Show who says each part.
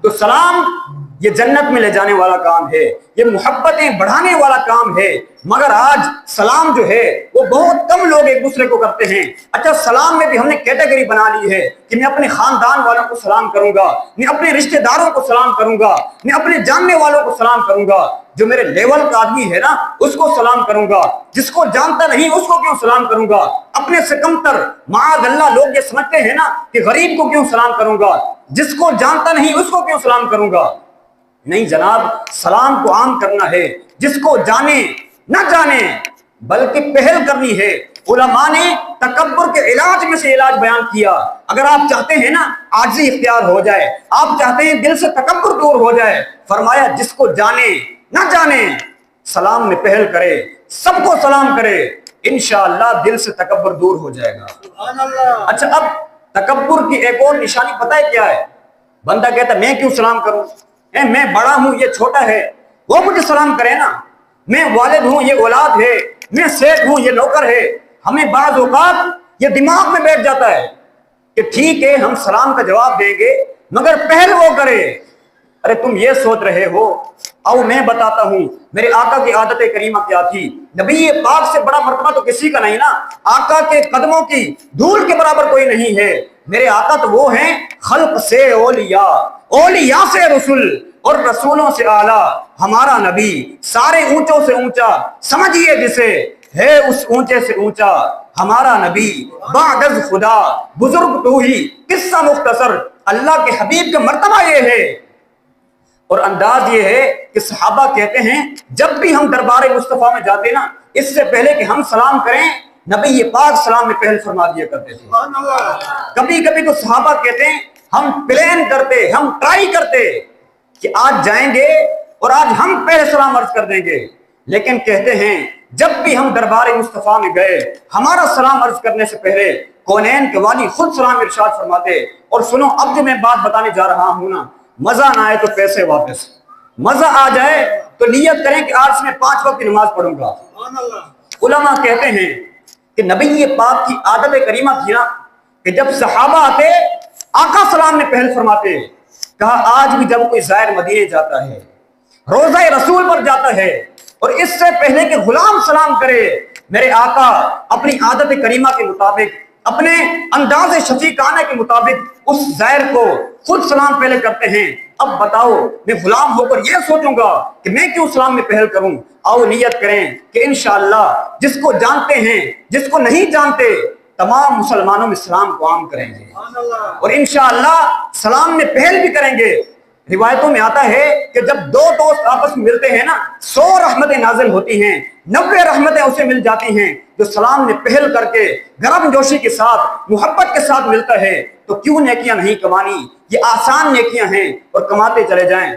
Speaker 1: تو سلام یہ جنت میں لے جانے والا کام ہے، یہ محبتیں بڑھانے والا کام ہے، مگر آج سلام جو ہے وہ بہت کم لوگ ایک دوسرے کو کرتے ہیں۔ اچھا سلام میں بھی ہم نے کیٹیگری بنا لی ہے کہ میں اپنے خاندان والوں کو سلام کروں گا، میں اپنے رشتہ داروں کو سلام کروں گا، میں اپنے جاننے والوں کو سلام کروں گا، جو میرے لیول کا آدمی ہے نا اس کو سلام کروں گا، جس کو جانتا نہیں اس کو کیوں سلام کروں گا، اپنے سے کمتر معاذ اللہ لوگ یہ سمجھتے ہیں نا کہ غریب کو کیوں سلام کروں گا، جس کو جانتا نہیں اس کو کیوں سلام کروں گا۔ نہیں جناب، سلام کو عام کرنا ہے، جس کو جانے نہ جانے بلکہ پہل کرنی ہے۔ علماء نے تکبر کے علاج میں سے علاج بیان کیا۔ اگر آپ چاہتے ہیں نا عاجزی اختیار ہو جائے، آپ چاہتے ہیں دل سے تکبر دور ہو جائے، فرمایا جس کو جانے نہ جانے سلام میں پہل کرے، سب کو سلام کرے، انشاءاللہ دل سے تکبر دور ہو جائے گا۔ اچھا اب تکبر کی ایک اور نشانی پتہ ہے کیا ہے؟ بندہ کہتا ہے میں کیوں سلام کروں، میں بڑا ہوں یہ چھوٹا ہے، وہ مجھے سلام کرے نا، میں والد ہوں یہ اولاد ہے، میں سیٹ ہوں یہ نوکر ہے۔ ہمیں بعض اوقات یہ دماغ میں بیٹھ جاتا ہے کہ ٹھیک ہے ہم سلام کا جواب دیں گے مگر پہل وہ کرے۔ ارے تم یہ سوچ رہے ہو، او میں بتاتا ہوں میرے آقا کی عادت کریمہ کیا تھی۔ نبی پاک سے بڑا مرتبہ تو کسی کا نہیں نا، آقا کے قدموں کی دھول کے برابر کوئی نہیں ہے۔ میرے آقا تو وہ ہیں خلق سے اولیاء، اولیاء سے رسول اور رسولوں سے اعلیٰ، ہمارا نبی سارے اونچوں سے اونچا، سمجھیے جسے ہے اس اونچے سے اونچا، ہمارا نبی بعد از خدا بزرگ تو ہی، قصہ مختصر اللہ کے حبیب کا مرتبہ یہ ہے۔ اور انداز یہ ہے کہ صحابہ کہتے ہیں جب بھی ہم دربار مصطفیٰ میں جاتے نا، اس سے پہلے کہ ہم سلام کریں نبی پاک سلام میں پہل فرما دیا کرتے تھے۔ کبھی کبھی تو صحابہ کہتے ہیں ہم پلان کرتے، ہم ٹرائی کرتے کہ آج جائیں گے اور آج ہم پہلے سلام عرض کر دیں گے، لیکن کہتے ہیں جب بھی ہم دربار مصطفیٰ میں گئے ہمارا سلام عرض کرنے سے پہلے کونین کے والی خود سلام ارشاد فرماتے۔ اور سنو اب جو میں بات بتانے جا رہا ہوں نا، مزہ نہ آئے تو پیسے واپس، مزہ آ جائے تو نیت کریں کہ آج میں 5 وقت کی نماز پڑھوں گا۔ علماء کہتے ہیں کہ نبی پاک کی عادت کریمہ تھی نا کہ جب صحابہ آتے آقا سلام میں پہل فرماتے۔ کہا آج بھی جب کوئی زائر مدینے جاتا ہے، روضہ رسول پر جاتا ہے اور اس سے پہلے کہ غلام سلام کرے، میرے آقا اپنی عادت کریمہ کے مطابق، اپنے انداز شفیقانہ کے مطابق اس زائر کو خود سلام پہلے کرتے ہیں۔ اب بتاؤ میں غلام ہو کر یہ سوچوں گا کہ میں کیوں سلام میں پہل کروں؟ آؤ نیت کریں کہ انشاءاللہ جس کو جانتے ہیں جس کو نہیں جانتے تمام مسلمانوں میں سلام کو عام کریں گے اور انشاءاللہ سلام میں پہل بھی کریں گے۔ روایتوں میں آتا ہے کہ جب دو دوست آپس میں ملتے ہیں نا 100 رحمتیں نازل ہوتی ہیں، 90 رحمتیں اسے مل جاتی ہیں جو سلام میں پہل کر کے گرم جوشی کے ساتھ محبت کے ساتھ ملتا ہے۔ تو کیوں نیکیاں نہیں کمانی؟ یہ آسان نیکیاں ہیں اور کماتے چلے جائیں۔